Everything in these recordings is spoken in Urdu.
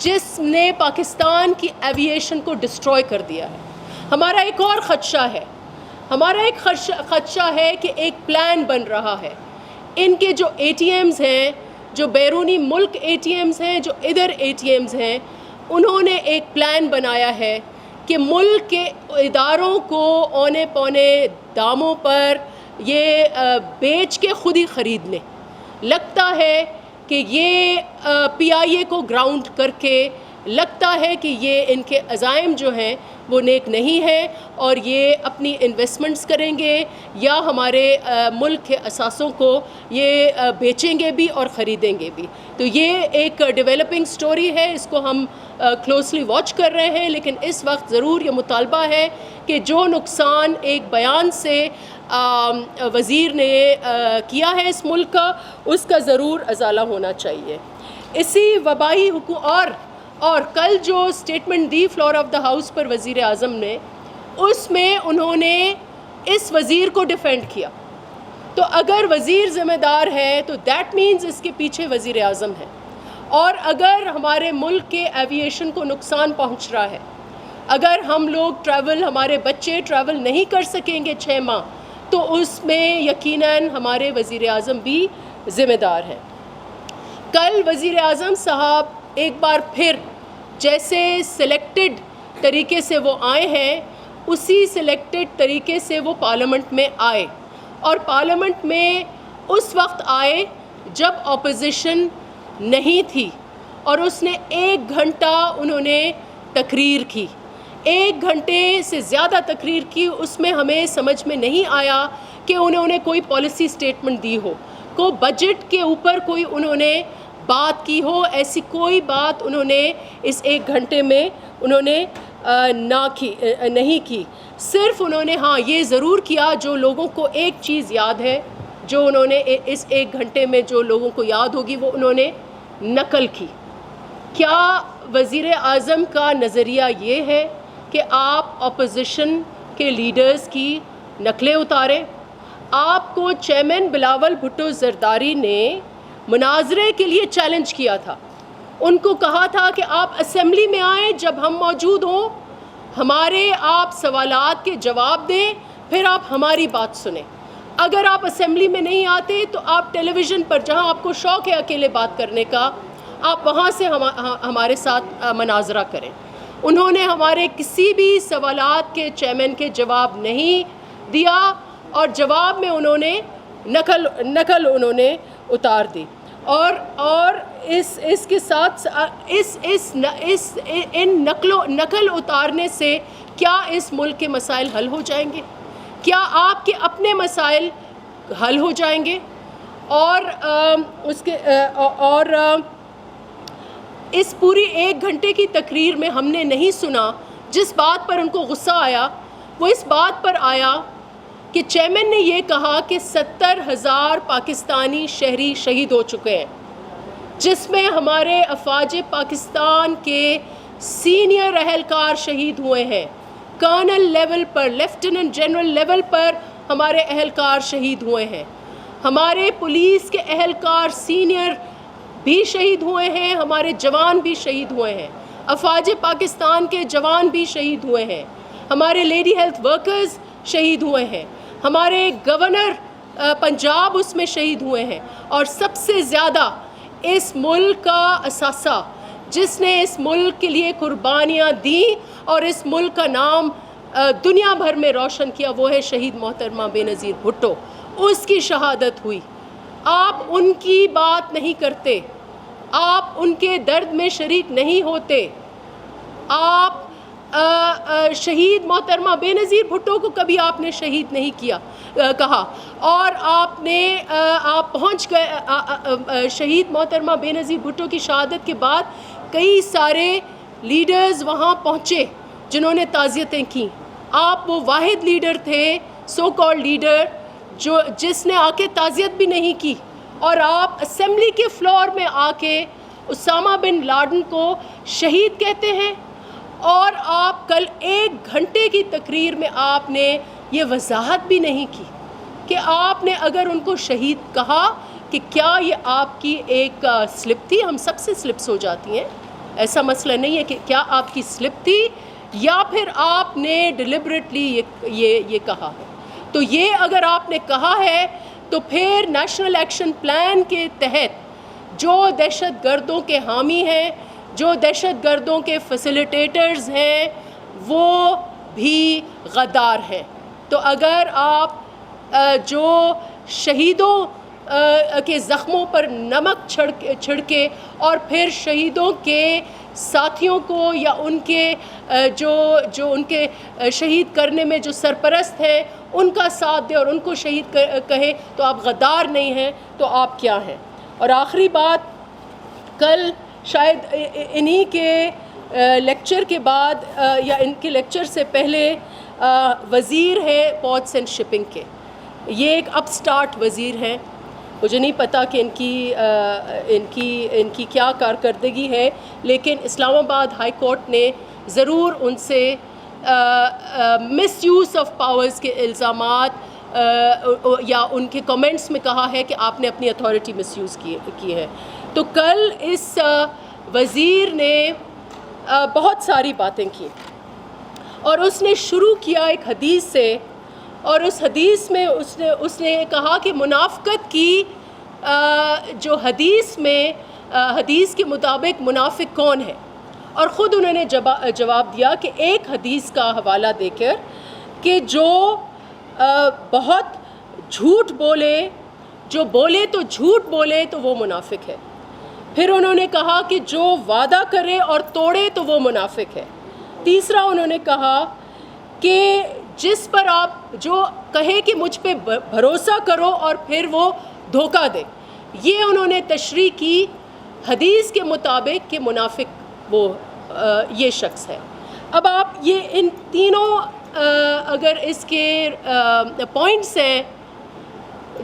جس نے پاکستان کی ایویشن کو ڈسٹروائے کر دیا ہے. ہمارا ایک اور خدشہ ہے، ہمارا ایک خدشہ ہے کہ ایک پلان بن رہا ہے. ان کے جو اے ٹی ایمز ہیں، جو بیرونی ملک اے ٹی ایمز ہیں، جو ادھر اے ٹی ایمز ہیں، انہوں نے ایک پلان بنایا ہے کہ ملک کے اداروں کو اونے پونے داموں پر یہ بیچ کے خود ہی خرید لیں. لگتا ہے کہ یہ پی آئی اے کو گراؤنڈ کر کے لگتا ہے کہ یہ ان کے عزائم جو ہیں وہ نیک نہیں ہیں، اور یہ اپنی انویسٹمنٹس کریں گے یا ہمارے ملک کے اثاثوں کو یہ بیچیں گے بھی اور خریدیں گے بھی. تو یہ ایک ڈیولپنگ سٹوری ہے، اس کو ہم کلوزلی واچ کر رہے ہیں. لیکن اس وقت ضرور یہ مطالبہ ہے کہ جو نقصان ایک بیان سے وزیر نے کیا ہے اس ملک کا، اس کا ضرور ازالہ ہونا چاہیے. اسی وبائی اور کل جو اسٹیٹمنٹ دی فلور آف دا ہاؤس پر وزیر اعظم نے، اس میں انہوں نے اس وزیر کو ڈیفینڈ کیا. تو اگر وزیر ذمہ دار ہے تو دیٹ مینز اس کے پیچھے وزیر اعظم ہے. اور اگر ہمارے ملک کے ایویشن کو نقصان پہنچ رہا ہے، اگر ہم لوگ ہمارے بچے ٹریول نہیں کر سکیں گے 6 ماہ، تو اس میں یقیناً ہمارے وزیر اعظم بھی ذمہ دار ہیں. کل وزیر اعظم صاحب ایک بار پھر جیسے سلیکٹڈ طریقے سے وہ آئے ہیں، اسی سلیکٹڈ طریقے سے وہ پارلیمنٹ میں آئے، اور پارلیمنٹ میں اس وقت آئے جب اپوزیشن نہیں تھی، اور اس نے 1 گھنٹہ انہوں نے تقریر کی. 1 گھنٹے سے زیادہ تقریر کی. اس میں ہمیں سمجھ میں نہیں آیا کہ انہوں نے کوئی پالیسی سٹیٹمنٹ دی ہو، کو بجٹ کے اوپر کوئی انہوں نے بات کی ہو. ایسی کوئی بات انہوں نے اس 1 گھنٹے میں انہوں نے نہیں کی. صرف انہوں نے یہ ضرور کیا جو لوگوں کو ایک چیز یاد ہے، جو انہوں نے اس 1 گھنٹے میں جو لوگوں کو یاد ہوگی، وہ انہوں نے نقل کی. کیا وزیر اعظم کا نظریہ یہ ہے کہ آپ اپوزیشن کے لیڈرز کی نقلیں اتاریں؟ آپ کو چیئرمین بلاول بھٹو زرداری نے مناظرے کے لیے چیلنج کیا تھا. ان کو کہا تھا کہ آپ اسمبلی میں آئیں جب ہم موجود ہوں، ہمارے آپ سوالات کے جواب دیں، پھر آپ ہماری بات سنیں. اگر آپ اسمبلی میں نہیں آتے تو آپ ٹیلی ویژن پر، جہاں آپ کو شوق ہے اکیلے بات کرنے کا، آپ وہاں سے ہمارے ساتھ مناظرہ کریں. انہوں نے ہمارے کسی بھی سوالات کے چیئرمین کے جواب نہیں دیا، اور جواب میں انہوں نے نقل انہوں نے اتار دی. اور اس کے ساتھ ان نقل اتارنے سے کیا اس ملک کے مسائل حل ہو جائیں گے؟ کیا آپ کے اپنے مسائل حل ہو جائیں گے؟ اور اس پوری 1 گھنٹے کی تقریر میں ہم نے نہیں سنا. جس بات پر ان کو غصہ آیا وہ اس بات پر آیا کہ چیئرمین نے یہ کہا کہ 70,000 پاکستانی شہری شہید ہو چکے ہیں، جس میں ہمارے افواج پاکستان کے سینئر اہلکار شہید ہوئے ہیں. کرنل لیول پر، لیفٹیننٹ جنرل لیول پر ہمارے اہلکار شہید ہوئے ہیں. ہمارے پولیس کے اہلکار سینئر بھی شہید ہوئے ہیں، ہمارے جوان بھی شہید ہوئے ہیں، افواج پاکستان کے جوان بھی شہید ہوئے ہیں، ہمارے لیڈی ہیلتھ ورکرز شہید ہوئے ہیں، ہمارے گورنر پنجاب اس میں شہید ہوئے ہیں. اور سب سے زیادہ اس ملک کا اثاثہ، جس نے اس ملک کے لیے قربانیاں دیں اور اس ملک کا نام دنیا بھر میں روشن کیا، وہ ہے شہید محترمہ بے نظیر بھٹو. اس کی شہادت ہوئی. آپ ان کی بات نہیں کرتے، آپ ان کے درد میں شریک نہیں ہوتے. آپ شہید محترمہ بے نظیر بھٹو کو کبھی آپ نے شہید نہیں کہا، اور آپ پہنچ گئے شہید محترمہ بے نظیر بھٹو کی شہادت کے بعد کئی سارے لیڈرز وہاں پہنچے جنہوں نے تعزیتیں کیں. آپ وہ واحد لیڈر تھے، سو کالڈ لیڈر، جس نے آ کے تعزیت بھی نہیں کی، اور آپ اسمبلی کے فلور میں آ کے اسامہ بن لادن کو شہید کہتے ہیں. اور آپ کل 1 گھنٹے کی تقریر میں آپ نے یہ وضاحت بھی نہیں کی کہ آپ نے اگر ان کو شہید کہا کہ کیا یہ آپ کی ایک سلپ تھی. ہم سب سے سلپس ہو جاتی ہیں ایسا مسئلہ نہیں ہے کہ کیا آپ کی سلپ تھی یا پھر آپ نے ڈیلیبریٹلی یہ کہا ہے. تو یہ اگر آپ نے کہا ہے تو پھر نیشنل ایکشن پلان کے تحت جو دہشت گردوں کے حامی ہیں, جو دہشت گردوں کے فیسیلیٹیٹرز ہیں, وہ بھی غدار ہیں. تو اگر آپ جو شہیدوں کے زخموں پر نمک چھڑکے اور پھر شہیدوں کے ساتھیوں کو یا ان کے جو ان کے شہید کرنے میں جو سرپرست ہیں ان کا ساتھ دے اور ان کو شہید کہے, تو آپ غدار نہیں ہیں تو آپ کیا ہیں. اور آخری بات, کل شاید انہی کے لیکچر کے بعد یا ان کے لیکچر سے پہلے وزیر ہے پورٹس اینڈ شپنگ کے, یہ ایک اپ سٹارٹ وزیر ہیں. مجھے نہیں پتہ کہ ان کی کیا کارکردگی ہے, لیکن اسلام آباد ہائی کورٹ نے ضرور ان سے مس یوز آف پاورز کے الزامات یا ان کے کمنٹس میں کہا ہے کہ آپ نے اپنی اتھارٹی مس یوز کی ہے. تو کل اس وزیر نے بہت ساری باتیں کی اور اس نے شروع کیا ایک حدیث سے, اور اس حدیث میں اس نے کہا کہ منافقت کی جو حدیث میں حدیث کے مطابق منافق کون ہے, اور خود انہوں نے جواب دیا کہ ایک حدیث کا حوالہ دے کر کہ جو بہت جھوٹ بولے, جو بولے تو جھوٹ بولے تو وہ منافق ہے. پھر انہوں نے کہا کہ جو وعدہ کرے اور توڑے تو وہ منافق ہے. تیسرا انہوں نے کہا کہ جس پر آپ جو کہے کہ مجھ پہ بھروسہ کرو اور پھر وہ دھوکہ دے, یہ انہوں نے تشریح کی حدیث کے مطابق کہ منافق وہ یہ شخص ہے. اب آپ یہ ان تینوں اگر اس کے پوائنٹس ہیں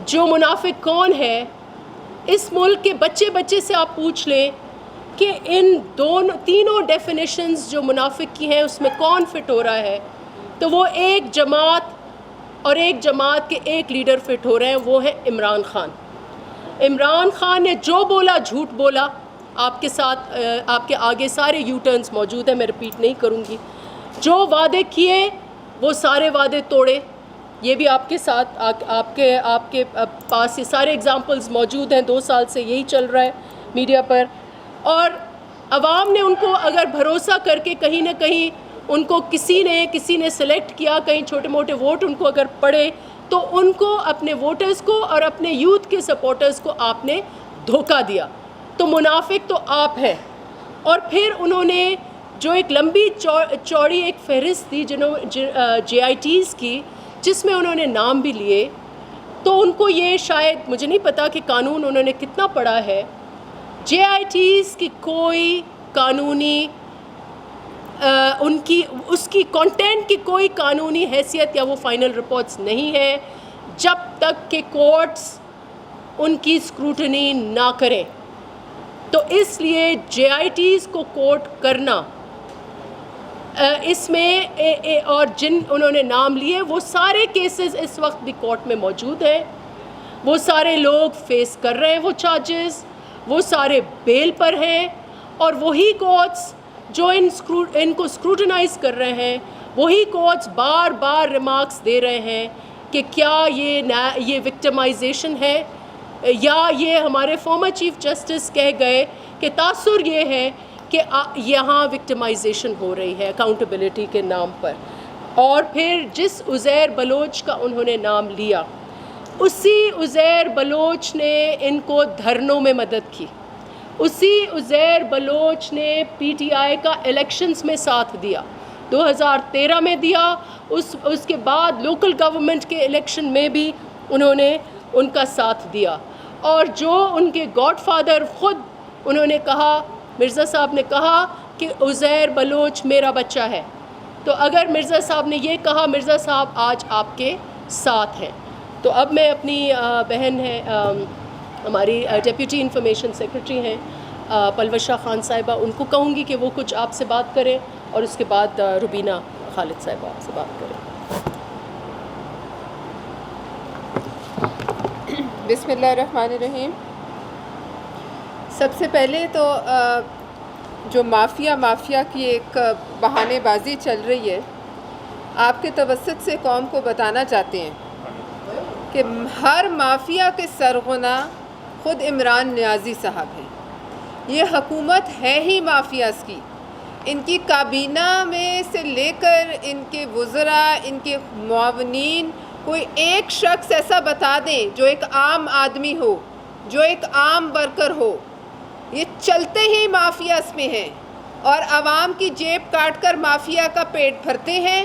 جو منافق کون ہے, اس ملک کے بچے سے آپ پوچھ لیں کہ ان تینوں ڈیفینیشنز جو منافق کی ہیں اس میں کون فٹ ہو رہا ہے, تو وہ ایک جماعت اور ایک جماعت کے ایک لیڈر فٹ ہو رہے ہیں, وہ ہے عمران خان. عمران خان نے جو بولا جھوٹ بولا. آپ کے ساتھ آپ کے آگے سارے یو ٹرنز موجود ہیں, میں رپیٹ نہیں کروں گی. جو وعدے کیے وہ سارے وعدے توڑے. یہ بھی آپ کے ساتھ آپ کے پاس یہ سارے ایگزامپلز موجود ہیں. 2 سال سے یہی چل رہا ہے میڈیا پر. اور عوام نے ان کو اگر بھروسہ کر کے کہیں نہ کہیں ان کو کسی نے سلیکٹ کیا, کہیں چھوٹے موٹے ووٹ ان کو اگر پڑے, تو ان کو اپنے ووٹرز کو اور اپنے یوتھ کے سپورٹرز کو آپ نے دھوکہ دیا. تو منافق تو آپ ہیں. اور پھر انہوں نے جو ایک لمبی چوڑی ایک فہرست دی JITs کی, جس میں انہوں نے نام بھی لیے, تو ان کو یہ شاید مجھے نہیں پتا کہ قانون انہوں نے کتنا پڑھا ہے. JITs کی کوئی قانونی اس کی کنٹینٹ کی کوئی قانونی حیثیت یا وہ فائنل رپورٹس نہیں ہے جب تک کہ کورٹس ان کی اسکروٹنی نہ کریں. تو اس لیے JITs کو کوٹ کرنا اس میں اور جن انہوں نے نام لیے وہ سارے کیسز اس وقت بھی کورٹ میں موجود ہیں. وہ سارے لوگ فیس کر رہے ہیں وہ چارجز, وہ سارے بیل پر ہیں, اور وہی کورٹس جو ان کو اسکروٹنائز کر رہے ہیں, وہی کورٹس بار بار ریمارکس دے رہے ہیں کہ کیا یہ وکٹمائزیشن ہے, یا یہ ہمارے فارمر چیف جسٹس کہہ گئے کہ تاثر یہ ہے کہ یہاں وکٹمائزیشن ہو رہی ہے اکاؤنٹیبلٹی کے نام پر. اور پھر جس عزیر بلوچ کا انہوں نے نام لیا, اسی عزیر بلوچ نے ان کو دھرنوں میں مدد کی. اسی عزیر بلوچ نے PTI کا الیکشنز میں ساتھ دیا, 2013 میں دیا. اس کے بعد لوکل گورنمنٹ کے الیکشن میں بھی انہوں نے ان کا ساتھ دیا. اور جو ان کے گاڈ فادر خود انہوں نے کہا, مرزا صاحب نے کہا کہ عزیر بلوچ میرا بچہ ہے. تو اگر مرزا صاحب نے یہ کہا, مرزا صاحب آج آپ کے ساتھ ہیں. تو اب میں اپنی بہن ہے ہماری ڈیپیوٹی انفارمیشن سیکرٹری ہیں پلوشہ خان صاحبہ, ان کو کہوں گی کہ وہ کچھ آپ سے بات کریں, اور اس کے بعد روبینہ خالد صاحبہ آپ سے بات کریں. بسم اللہ الرحمن الرحیم. سب سے پہلے تو جو مافیا کی ایک بہانے بازی چل رہی ہے، آپ کے توسط سے قوم کو بتانا چاہتے ہیں کہ ہر مافیا کے سرغنہ خود عمران نیازی صاحب ہیں۔ یہ حکومت ہے ہی مافیاز کی۔ ان کی کابینہ میں سے لے کر ان کے وزراء، ان کے معاونین، کوئی ایک شخص ایسا بتا دیں جو ایک عام آدمی ہو، جو ایک عام ورکر ہو۔ یہ چلتے ہی مافیاز میں ہیں اور عوام کی جیب کاٹ کر مافیا کا پیٹ بھرتے ہیں،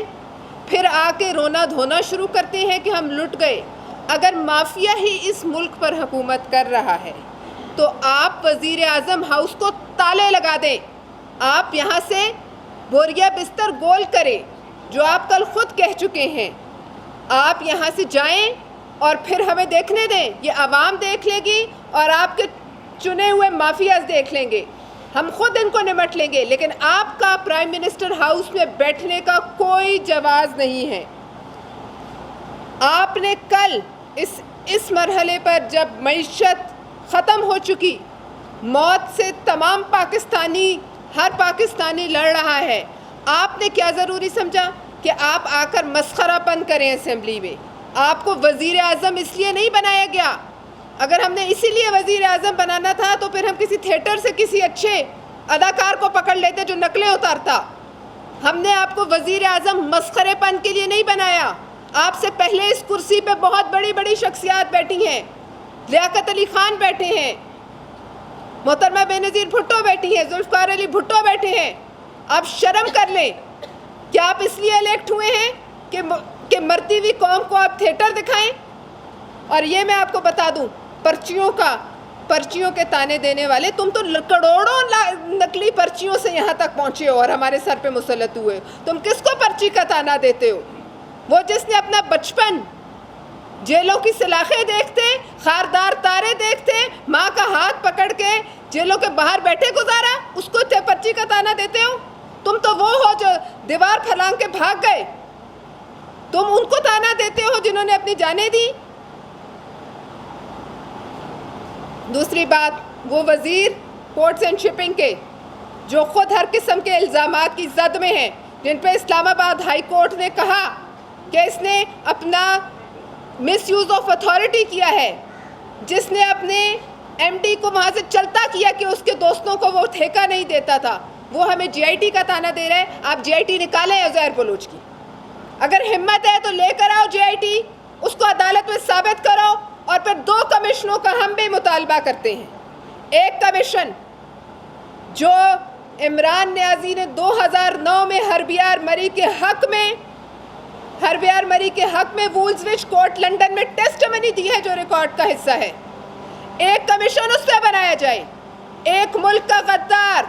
پھر آ کے رونا دھونا شروع کرتے ہیں کہ ہم لٹ گئے۔ اگر مافیا ہی اس ملک پر حکومت کر رہا ہے تو آپ وزیر اعظم ہاؤس کو تالے لگا دیں، آپ یہاں سے بوریا بستر گول کریں، جو آپ کل خود کہہ چکے ہیں۔ آپ یہاں سے جائیں اور پھر ہمیں دیکھنے دیں، یہ عوام دیکھ لے گی اور آپ کے چنے ہوئے مافیاز دیکھ لیں گے، ہم خود ان کو نمٹ لیں گے، لیکن آپ کا پرائم منسٹر ہاؤس میں بیٹھنے کا کوئی جواز نہیں ہے۔ آپ نے کل اس مرحلے پر جب معیشت ختم ہو چکی، موت سے تمام ہر پاکستانی لڑ رہا ہے، آپ نے کیا ضروری سمجھا کہ آپ آ کر مسخرہ پن کریں اسمبلی میں؟ آپ کو وزیر اعظم اس لیے نہیں بنایا گیا۔ اگر ہم نے اسی لیے وزیر اعظم بنانا تھا تو پھر ہم کسی تھیٹر سے کسی اچھے اداکار کو پکڑ لیتے جو نقلیں اتارتا۔ ہم نے آپ کو وزیر اعظم مسخرے پن کے لیے نہیں بنایا۔ آپ سے پہلے اس کرسی پہ بہت بڑی بڑی شخصیات بیٹھی ہیں، لیاقت علی خان بیٹھے ہیں، محترمہ بینظیر بھٹو بیٹھی ہیں، ذوالفقار علی بھٹو بیٹھے ہیں۔ آپ شرم کر لیں۔ کیا آپ اس لیے الیکٹ ہوئے ہیں کہ مرتی ہوئی قوم کو آپ تھیٹر دکھائیں؟ اور یہ میں آپ کو بتا دوں، پرچیوں کے تانے دینے والے، تم تو کروڑوں نقلی پرچیوں سے یہاں تک پہنچے ہو اور ہمارے سر پہ مسلط ہوئے، تم کس کو پرچی کا تانا دیتے ہو؟ وہ جس نے اپنا بچپن جیلوں کی سلاخیں دیکھتے، خاردار تارے دیکھتے، ماں کا ہاتھ پکڑ کے جیلوں کے باہر بیٹھے گزارا، اس کو پرچی کا تانا دیتے ہو؟ تم تو وہ ہو جو دیوار پھلانگ کے بھاگ گئے، تم ان کو تانا دیتے ہو جنہوں نے اپنی جانیں دی۔ دوسری بات، وہ وزیر پورٹس اینڈ شپنگ کے جو خود ہر قسم کے الزامات کی زد میں ہیں، جن پہ اسلام آباد ہائی کورٹ نے کہا کہ اس نے اپنا مس یوز آف اتھارٹی کیا ہے، جس نے اپنے ایم ڈی کو وہاں سے چلتا کیا کہ اس کے دوستوں کو وہ ٹھیکہ نہیں دیتا تھا، وہ ہمیں جی آئی ٹی کا تانا دے رہے ہیں۔ آپ جی آئی ٹی نکالیں عزیر بلوچ کی، اگر ہمت ہے تو لے کر آؤ جی آئی ٹی، اس کو عدالت میں ثابت کرو، اور پھر 2 کمیشنوں کا ہم بھی مطالبہ کرتے ہیں۔ ایک کمیشن جو عمران نیازی نے 2009 میں ہربیار مری کے حق میں وولزوچ کورٹ لنڈن میں ٹیسٹمنی دی ہے، جو ریکارڈ کا حصہ ہے، ایک کمیشن اس پہ بنایا جائے۔ ایک ملک کا غدار،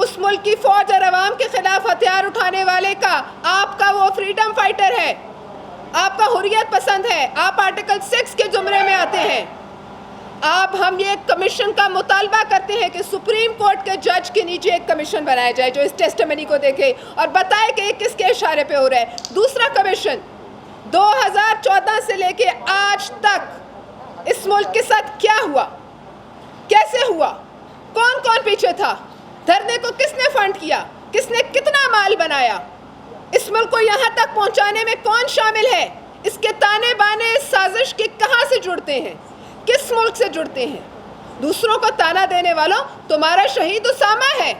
اس ملک کی فوج اور عوام کے خلاف ہتھیار اٹھانے والے کا، آپ کا وہ فریڈم فائٹر ہے، آپ کا حریت پسند ہے، آپ آرٹیکل 6 کے زمرے میں آتے ہیں۔ ہم یہ کمیشن کا مطالبہ کرتے ہیں کہ سپریم کورٹ کے جج کے نیچے ایک کمیشن بنایا جائے جو اس ٹیسٹمنی کو دیکھے اور بتائے کہ یہ کس کے اشارے پہ ہو رہا ہے۔ دوسرا کمیشن، 2014 سے لے کے آج تک اس ملک کے ساتھ کیا ہوا، کیسے ہوا، کون کون پیچھے تھا، دھرنے کو کس نے فنڈ کیا، کس نے کتنا مال بنایا، اس ملک کو یہاں تک پہنچانے میں کون شامل ہے، اس کے تانے بانے اس سازش کے کہاں سے جڑتے ہیں، کس ملک سے جڑتے ہیں۔ دوسروں کو تانا دینے والوں، تمہارا شہید اسامہ ہے،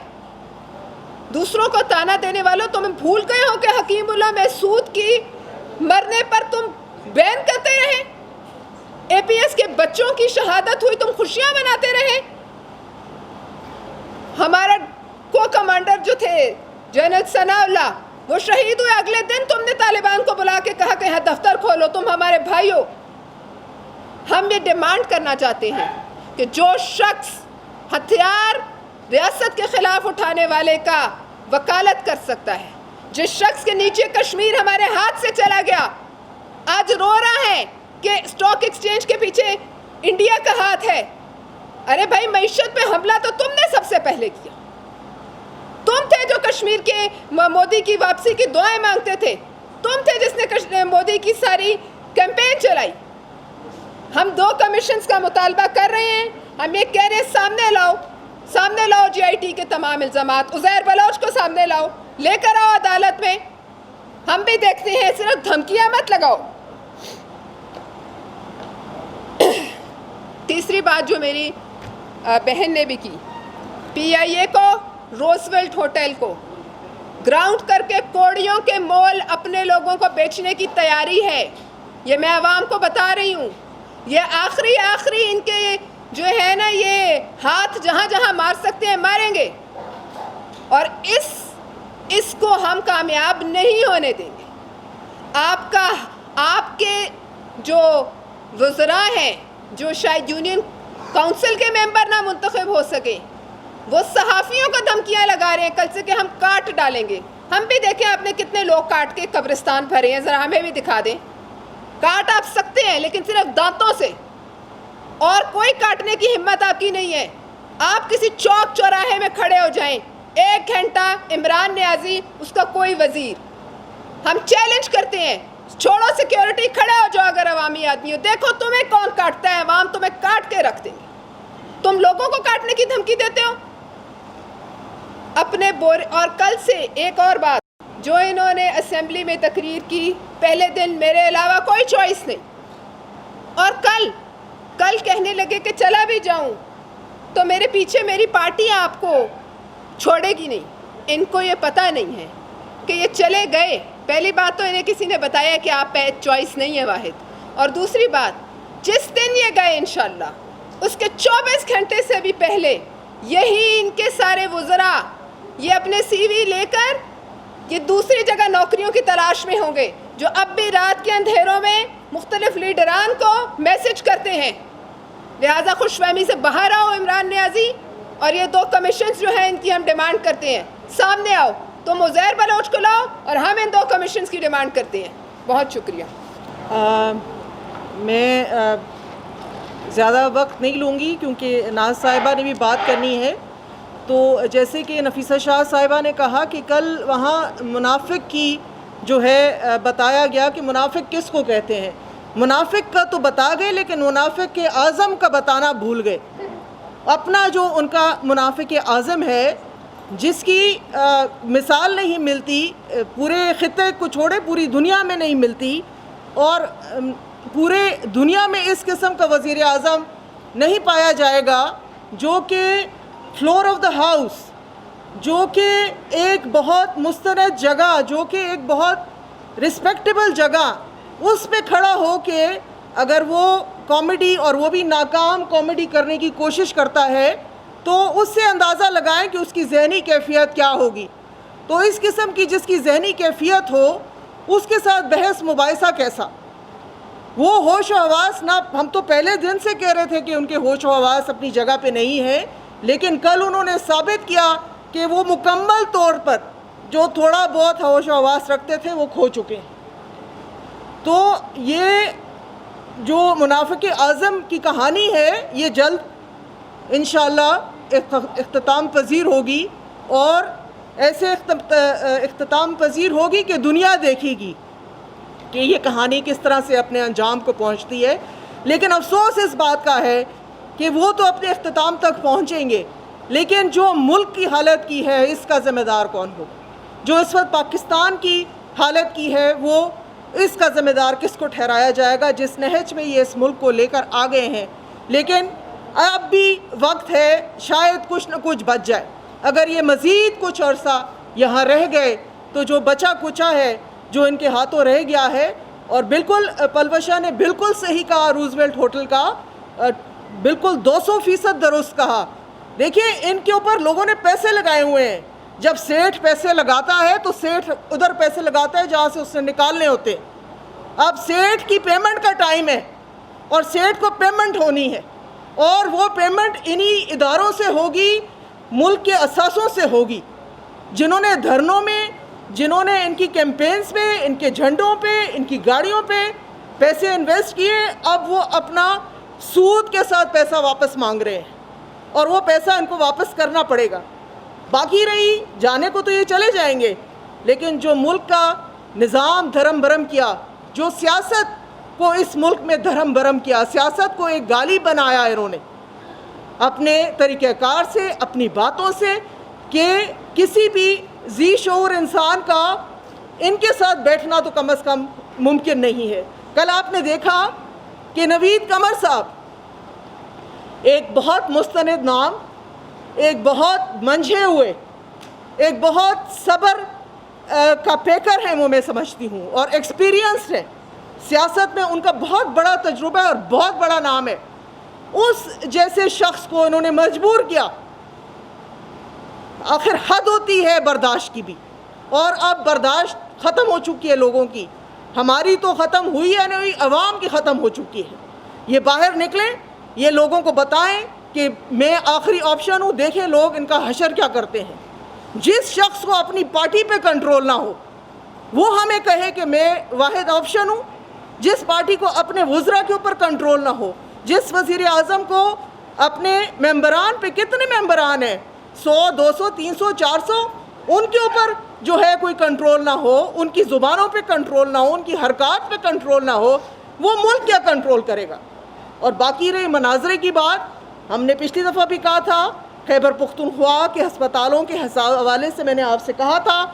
دوسروں کو تانا دینے والوں، تم بھول گئے ہو کہ حکیم اللہ محسود کی مرنے پر تم بین کرتے رہے، اے پی ایس کے بچوں کی شہادت ہوئی تم خوشیاں مناتے رہے۔ ہمارا کو کمانڈر جو تھے جنرل ثناء اللہ، وہ شہید ہوئے، اگلے دن تم نے طالبان کو بلا کے کہا کہ دفتر کھولو، تم ہمارے بھائی ہو۔ ہم یہ ڈیمانڈ کرنا چاہتے ہیں کہ جو شخص ہتھیار ریاست کے خلاف اٹھانے والے کا وکالت کر سکتا ہے، جس شخص کے نیچے کشمیر ہمارے ہاتھ سے چلا گیا، آج رو رہا ہے کہ اسٹاک ایکسچینج کے پیچھے انڈیا کا ہاتھ ہے۔ ارے بھائی، معیشت پہ حملہ تو تم نے سب سے پہلے کیا، تم تھے جو کشمیر کے مودی کی واپسی کی دعائیں مانگتے تھے، تم تھے جس نے مودی کی ساری کیمپین چلائی۔ ہم 2 کمیشنز کا مطالبہ کر رہے ہیں، ہم یہ کہہ رہے ہیں سامنے لاؤ سامنے لاؤ GIT کے تمام الزامات، عزیر بلوچ کو سامنے لاؤ، لے کر آؤ عدالت میں، ہم بھی دیکھتے ہیں، صرف دھمکیاں مت لگاؤ۔ تیسری بات جو میری بہن نے بھی کی، PIA کو، روزویلٹ ہوٹل کو گراؤنڈ کر کے کوڑیوں کے مول اپنے لوگوں کو بیچنے کی تیاری ہے۔ یہ میں عوام کو بتا رہی ہوں، یہ آخری ان کے جو ہے نا یہ ہاتھ جہاں جہاں مار سکتے ہیں ماریں گے، اور اس کو ہم کامیاب نہیں ہونے دیں گے۔ آپ کے جو وزراء ہیں جو شاید یونین کونسل کے ممبر نہ منتخب ہو سکے، وہ صحافیوں کو دھمکیاں لگا رہے ہیں کل سے کہ ہم کاٹ ڈالیں گے۔ ہم بھی دیکھیں آپ نے کتنے لوگ کاٹ کے قبرستان بھرے ہیں، ذرا ہمیں بھی دکھا دیں۔ کاٹ آپ سکتے ہیں لیکن صرف دانتوں سے، اور کوئی کاٹنے کی ہمت آپ کی نہیں ہے۔ آپ کسی چوک چوراہے میں کھڑے ہو جائیں، 1 گھنٹہ عمران نیازی، اس کا کوئی وزیر، ہم چیلنج کرتے ہیں، چھوڑو سیکیورٹی، کھڑے ہو جاؤ اگر عوامی آدمی ہو، دیکھو تمہیں کون کاٹتا ہے، عوام تمہیں کاٹ کے رکھ دیں گے۔ تم لوگوں کو کاٹنے کی دھمکی دیتے ہو اپنے اور کل سے ایک اور بات جو انہوں نے اسمبلی میں تقریر کی، پہلے دن میرے علاوہ کوئی چوائس نہیں، اور کل کہنے لگے کہ چلا بھی جاؤں تو میرے پیچھے میری پارٹی آپ کو چھوڑے گی نہیں۔ ان کو یہ پتہ نہیں ہے کہ یہ چلے گئے۔ پہلی بات تو انہیں کسی نے بتایا کہ آپ پہ چوائس نہیں ہے واحد، اور دوسری بات جس دن یہ گئے انشاءاللہ اس کے 24 گھنٹے سے بھی پہلے یہی ان کے سارے وزراء یہ اپنے CV لے کر یہ دوسری جگہ نوکریوں کی تلاش میں ہوں گے، جو اب بھی رات کے اندھیروں میں مختلف لیڈران کو میسج کرتے ہیں۔ لہٰذا خوش فہمی سے باہر آؤ عمران نیازی، اور یہ 2 کمیشنز جو ہیں ان کی ہم ڈیمانڈ کرتے ہیں، سامنے آؤ، تم عزیر بلوچ کو لاؤ اور ہم ان 2 کمیشنز کی ڈیمانڈ کرتے ہیں۔ بہت شکریہ۔ میں زیادہ وقت نہیں لوں گی کیونکہ ناز صاحبہ نے بھی بات کرنی ہے۔ تو جیسے کہ نفیسہ شاہ صاحبہ نے کہا کہ کل وہاں منافق کی جو ہے بتایا گیا کہ منافق کس کو کہتے ہیں۔ منافق کا تو بتا گئے لیکن منافق کے اعظم کا بتانا بھول گئے۔ اپنا جو ان کا منافق اعظم ہے جس کی مثال نہیں ملتی، پورے خطے کو چھوڑے پوری دنیا میں نہیں ملتی، اور پورے دنیا میں اس قسم کا وزیر اعظم نہیں پایا جائے گا جو کہ فلور آف دا ہاؤس، جو کہ ایک بہت مستند جگہ، جو کہ ایک بہت رسپیکٹیبل جگہ، اس پہ کھڑا ہو کے اگر وہ کامیڈی، اور وہ بھی ناکام کامیڈی کرنے کی کوشش کرتا ہے تو اس سے اندازہ لگائیں کہ اس کی ذہنی کیفیت کیا ہوگی۔ تو اس قسم کی جس کی ذہنی کیفیت ہو اس کے ساتھ بحث مباحثہ کیسا؟ وہ ہوش و حواس نہ، ہم تو پہلے دن سے کہہ رہے تھے کہ ان کے ہوش و حواس اپنی جگہ پہ نہیں ہے، لیکن کل انہوں نے ثابت کیا کہ وہ مکمل طور پر جو تھوڑا بہت ہوش و حواس رکھتے تھے وہ کھو چکے ہیں۔ تو یہ جو منافق اعظم کی کہانی ہے یہ جلد انشاءاللہ اختتام پذیر ہوگی، اور ایسے اختتام پذیر ہوگی کہ دنیا دیکھے گی کہ یہ کہانی کس طرح سے اپنے انجام کو پہنچتی ہے۔ لیکن افسوس اس بات کا ہے کہ وہ تو اپنے اختتام تک پہنچیں گے، لیکن جو ملک کی حالت کی ہے اس کا ذمہ دار کون ہوگا؟ جو اس وقت پاکستان کی حالت کی ہے وہ اس کا ذمہ دار کس کو ٹھہرایا جائے گا جس نہج میں یہ اس ملک کو لے کر آ گئے ہیں؟ لیکن اب بھی وقت ہے، شاید کچھ نہ کچھ بچ جائے۔ اگر یہ مزید کچھ عرصہ یہاں رہ گئے تو جو بچا کچا ہے، جو ان کے ہاتھوں رہ گیا ہے، اور بالکل پلوشا نے بالکل صحیح کہا، روزویلٹ ہوٹل کا بالکل 200% درست کہا۔ دیکھیں ان کے اوپر لوگوں نے پیسے لگائے ہوئے ہیں۔ جب سیٹھ پیسے لگاتا ہے تو سیٹھ ادھر پیسے لگاتا ہے جہاں سے اس نے نکالنے ہوتے ہیں۔ اب سیٹھ کی پیمنٹ کا ٹائم ہے اور سیٹھ کو پیمنٹ ہونی ہے، اور وہ پیمنٹ انہی اداروں سے ہوگی، ملک کے اثاثوں سے ہوگی، جنہوں نے دھرنوں میں، جنہوں نے ان کی کیمپینز میں، ان کے جھنڈوں پہ، ان کی گاڑیوں پہ پیسے انویسٹ کیے۔ اب وہ اپنا سود کے ساتھ پیسہ واپس مانگ رہے ہیں، اور وہ پیسہ ان کو واپس کرنا پڑے گا۔ باقی رہی جانے کو تو یہ چلے جائیں گے، لیکن جو ملک کا نظام دھرم برم کیا، جو سیاست کو اس ملک میں دھرم برم کیا، سیاست کو ایک گالی بنایا انہوں نے، اپنے طریقہ کار سے، اپنی باتوں سے، کہ کسی بھی ذی شعور انسان کا ان کے ساتھ بیٹھنا تو کم از کم ممکن نہیں ہے۔ کل آپ نے دیکھا کہ نوید قمر صاحب ایک بہت مستند نام، ایک بہت منجھے ہوئے، ایک بہت صبر کا پیکر ہے وہ میں سمجھتی ہوں، اور ایکسپیرینسڈ ہے سیاست میں، ان کا بہت بڑا تجربہ ہے اور بہت بڑا نام ہے۔ اس جیسے شخص کو انہوں نے مجبور کیا، آخر حد ہوتی ہے برداشت کی بھی، اور اب برداشت ختم ہو چکی ہے لوگوں کی، ہماری تو ختم ہوئی ہے نہیں، عوام کی ختم ہو چکی ہے۔ یہ باہر نکلیں، یہ لوگوں کو بتائیں کہ میں آخری آپشن ہوں، دیکھیں لوگ ان کا حشر کیا کرتے ہیں۔ جس شخص کو اپنی پارٹی پہ کنٹرول نہ ہو وہ ہمیں کہے کہ میں واحد آپشن ہوں، جس پارٹی کو اپنے وزراء کے اوپر کنٹرول نہ ہو، جس وزیر اعظم کو اپنے ممبران پہ، کتنے ممبران ہیں، 100 200 300 400، ان کے اوپر جو ہے کوئی کنٹرول نہ ہو، ان کی زبانوں پہ کنٹرول نہ ہو، ان کی حرکات پہ کنٹرول نہ ہو، وہ ملک کیا کنٹرول کرے گا؟ اور باقی رہی مناظرے کی بات، ہم نے پچھلی دفعہ بھی کہا تھا، خیبر پختونخوا کے ہسپتالوں کے حوالے سے میں نے آپ سے کہا تھا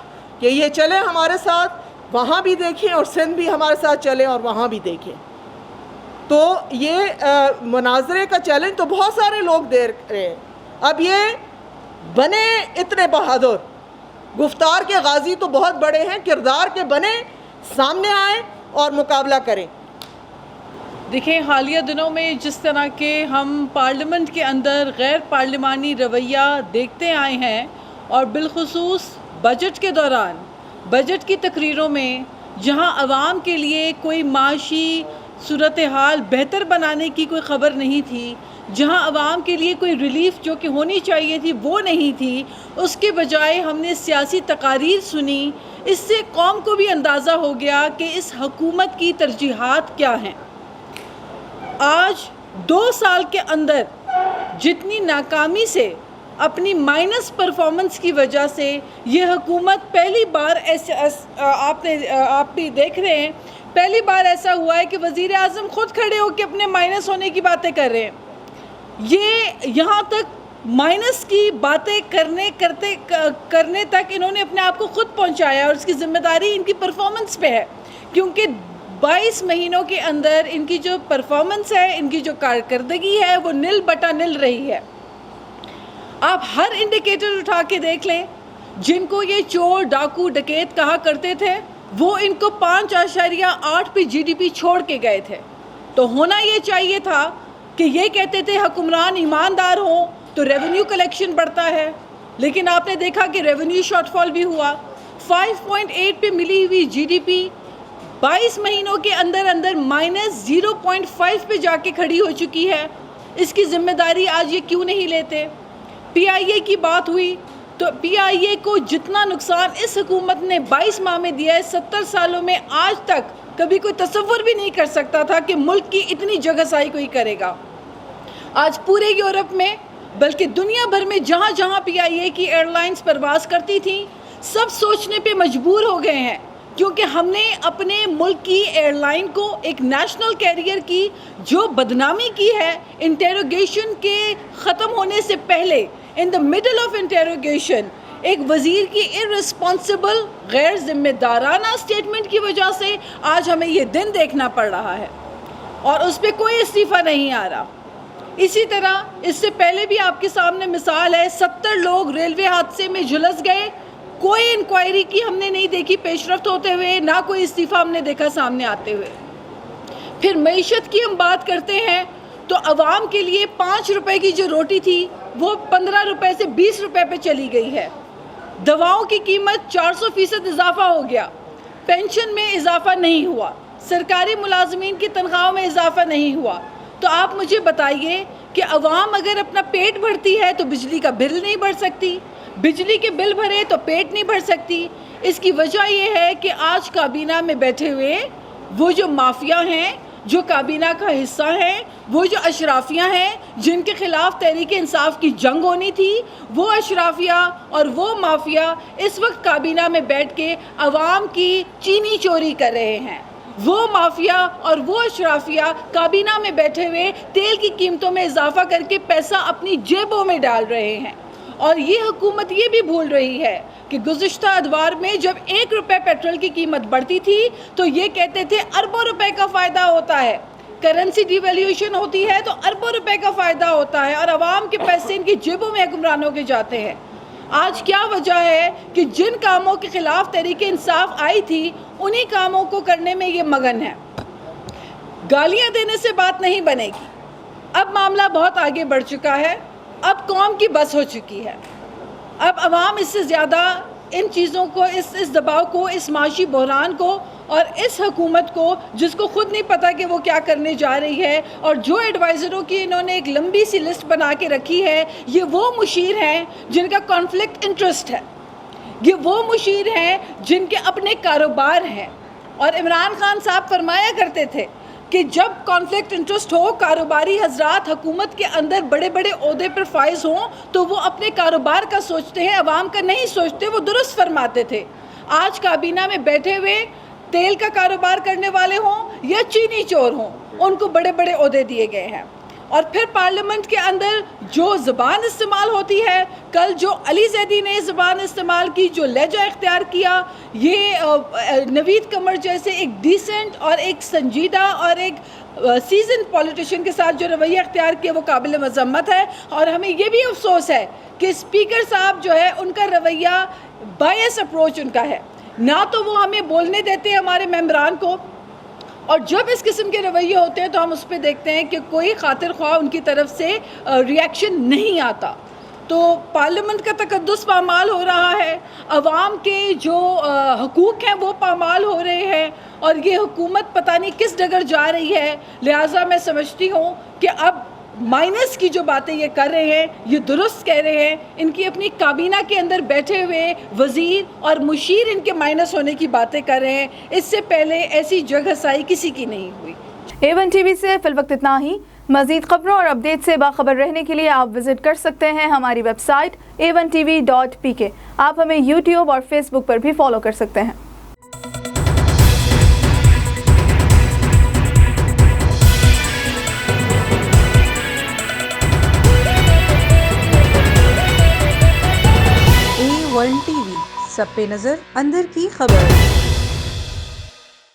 کہ یہ چلیں ہمارے ساتھ، وہاں بھی دیکھیں، اور سندھ بھی ہمارے ساتھ چلیں اور وہاں بھی دیکھیں۔ تو یہ مناظرے کا چیلنج تو بہت سارے لوگ دے رہے ہیں، اب یہ بنے اتنے بہادر، گفتار کے غازی تو بہت بڑے ہیں، کردار کے بنے، سامنے آئیں اور مقابلہ کریں۔ دیکھیں، حالیہ دنوں میں جس طرح کے ہم پارلیمنٹ کے اندر غیر پارلیمانی رویہ دیکھتے آئے ہیں، اور بالخصوص بجٹ کے دوران، بجٹ کی تقریروں میں جہاں عوام کے لیے کوئی معاشی صورتحال بہتر بنانے کی کوئی خبر نہیں تھی، جہاں عوام کے لیے کوئی ریلیف جو کہ ہونی چاہیے تھی وہ نہیں تھی، اس کے بجائے ہم نے سیاسی تقاریر سنی۔ اس سے قوم کو بھی اندازہ ہو گیا کہ اس حکومت کی ترجیحات کیا ہیں۔ آج 2 سال کے اندر جتنی ناکامی سے، اپنی مائنس پرفارمنس کی وجہ سے یہ حکومت پہلی بار آپ بھی دیکھ رہے ہیں، پہلی بار ایسا ہوا ہے کہ وزیر اعظم خود کھڑے ہو کے اپنے مائنس ہونے کی باتیں کر رہے ہیں۔ یہ یہاں تک مائنس کی باتیں کرنے تک انہوں نے اپنے آپ کو خود پہنچایا، اور اس کی ذمہ داری ان کی پرفارمنس پہ ہے، کیونکہ 22 مہینوں کے اندر ان کی جو پرفارمنس ہے، ان کی جو کارکردگی ہے، وہ 0/0 رہی ہے۔ آپ ہر انڈیکیٹر اٹھا کے دیکھ لیں، جن کو یہ چور، ڈاکو، ڈکیت کہا کرتے تھے، وہ ان کو 5.8 پہ GDP چھوڑ کے گئے تھے۔ تو ہونا یہ چاہیے تھا کہ یہ کہتے تھے حکمران ایماندار ہوں تو ریونیو کلیکشن بڑھتا ہے، لیکن آپ نے دیکھا کہ ریونیو شارٹ فال بھی ہوا۔ 5.8 پہ ملی ہوئی GDP 22 مہینوں کے اندر -0.5 پہ جا کے کھڑی ہو چکی ہے۔ اس کی ذمہ داری آج یہ کیوں نہیں لیتے؟ PIA کی بات ہوئی تو PIA کو جتنا نقصان اس حکومت نے 22 ماہ میں دیا ہے، 70 سالوں میں آج تک کبھی کوئی تصور بھی نہیں کر سکتا تھا کہ ملک کی اتنی جگہ سائی کوئی کرے گا۔ آج پورے یورپ میں، بلکہ دنیا بھر میں جہاں جہاں PIA کی ایئر لائنز پرواز کرتی تھیں، سب سوچنے پہ مجبور ہو گئے ہیں، کیونکہ ہم نے اپنے ملک کی ایئر لائن کو ایک نیشنل کیریئر کی جو بدنامی کی ہے، انٹیروگیشن کے ختم ہونے سے پہلے، ان دا مڈل آف انٹیروگیشن، ایک وزیر کی ارسپانسبل، غیر ذمہ دارانہ اسٹیٹمنٹ کی وجہ سے آج ہمیں یہ دن دیکھنا پڑ رہا ہے، اور اس پہ کوئی استعفیٰ نہیں آ رہا۔ اسی طرح اس سے پہلے بھی آپ کے سامنے مثال ہے، 70 لوگ ریلوے حادثے میں جھلس گئے، کوئی انکوائری کی ہم نے نہیں دیکھی پیش رفت ہوتے ہوئے، نہ کوئی استعفیٰ ہم نے دیکھا سامنے آتے ہوئے۔ پھر معیشت کی ہم بات کرتے ہیں تو عوام کے لیے 5 روپے کی جو روٹی تھی وہ 15 روپے سے 20 روپے پہ چلی گئی ہے۔ دواؤں کی قیمت 400% اضافہ ہو گیا، پینشن میں اضافہ نہیں ہوا، سرکاری ملازمین کی تنخواہوں میں اضافہ نہیں ہوا۔ تو آپ مجھے بتائیے کہ عوام اگر اپنا پیٹ بھرتی ہے تو بجلی کا بل نہیں بھر سکتی، بجلی کے بل بھرے تو پیٹ نہیں بھر سکتی۔ اس کی وجہ یہ ہے کہ آج کابینہ میں بیٹھے ہوئے وہ جو مافیا ہیں، جو کابینہ کا حصہ ہیں، وہ جو اشرافیہ ہیں جن کے خلاف تحریک انصاف کی جنگ ہونی تھی، وہ اشرافیہ اور وہ مافیا اس وقت کابینہ میں بیٹھ کے عوام کی چینی چوری کر رہے ہیں۔ وہ مافیا اور وہ اشرافیہ کابینہ میں بیٹھے ہوئے تیل کی قیمتوں میں اضافہ کر کے پیسہ اپنی جیبوں میں ڈال رہے ہیں. اور یہ حکومت یہ بھی بھول رہی ہے کہ گزشتہ ادوار میں جب 1 روپے پیٹرول کی قیمت بڑھتی تھی تو یہ کہتے تھے اربوں روپے کا فائدہ ہوتا ہے. کرنسی ڈی ویلیویشن ہوتی ہے تو اربوں روپے کا فائدہ ہوتا ہے اور عوام کے پیسے ان کی جیبوں میں حکمرانوں کے جاتے ہیں. آج کیا وجہ ہے کہ جن کاموں کے خلاف تحریک انصاف آئی تھی انہی کاموں کو کرنے میں یہ مگن ہے. گالیاں دینے سے بات نہیں بنے گی. اب معاملہ بہت آگے بڑھ چکا ہے. اب قوم کی بس ہو چکی ہے. اب عوام اس سے زیادہ ان چیزوں کو اس دباؤ کو, اس معاشی بحران کو اور اس حکومت کو جس کو خود نہیں پتا کہ وہ کیا کرنے جا رہی ہے اور جو ایڈوائزروں کی انہوں نے ایک لمبی سی لسٹ بنا کے رکھی ہے, یہ وہ مشیر ہیں جن کا کانفلکٹ انٹرسٹ ہے. یہ وہ مشیر ہیں جن کے اپنے کاروبار ہیں. اور عمران خان صاحب فرمایا کرتے تھے کہ جب کانفلکٹ انٹرسٹ ہو, کاروباری حضرات حکومت کے اندر بڑے بڑے عہدے پر فائز ہوں تو وہ اپنے کاروبار کا سوچتے ہیں, عوام کا نہیں سوچتے. وہ درست فرماتے تھے. آج کابینہ میں بیٹھے ہوئے تیل کا کاروبار کرنے والے ہوں یا چینی چور ہوں, ان کو بڑے بڑے عہدے دیے گئے ہیں. اور پھر پارلیمنٹ کے اندر جو زبان استعمال ہوتی ہے, کل جو علی زیدی نے زبان استعمال کی, جو لہجہ اختیار کیا, یہ نوید قمر جیسے ایک ڈیسنٹ اور ایک سنجیدہ اور ایک سیزن پولیٹیشین کے ساتھ جو رویہ اختیار کیا وہ قابل مذمت ہے. اور ہمیں یہ بھی افسوس ہے کہ اسپیکر صاحب جو ہے ان کا رویہ بائس اپروچ ان کا ہے. نہ تو وہ ہمیں بولنے دیتے ہیں ہمارے ممبران کو, اور جب اس قسم کے رویے ہوتے ہیں تو ہم اس پہ دیکھتے ہیں کہ کوئی خاطر خواہ ان کی طرف سے ریاکشن نہیں آتا. تو پارلیمنٹ کا تقدس پامال ہو رہا ہے, عوام کے جو حقوق ہیں وہ پامال ہو رہے ہیں, اور یہ حکومت پتہ نہیں کس ڈگر جا رہی ہے. لہٰذا میں سمجھتی ہوں کہ اب مائنس کی جو باتیں یہ کر رہے ہیں یہ درست کہہ رہے ہیں. ان کی اپنی کابینہ کے اندر بیٹھے ہوئے وزیر اور مشیر ان کے مائنس ہونے کی باتیں کر رہے ہیں. اس سے پہلے ایسی جگہ سائی کسی کی نہیں ہوئی. A1 TV سے فی الوقت اتنا ہی. مزید خبروں اور اپڈیٹ سے باخبر رہنے کے لیے آپ وزٹ کر سکتے ہیں ہماری ویب سائٹ a1tv.pk. آپ ہمیں یوٹیوب اور فیس بک پر بھی فالو کر سکتے ہیں. A1 TV, سب پہ نظر, اندر کی خبر.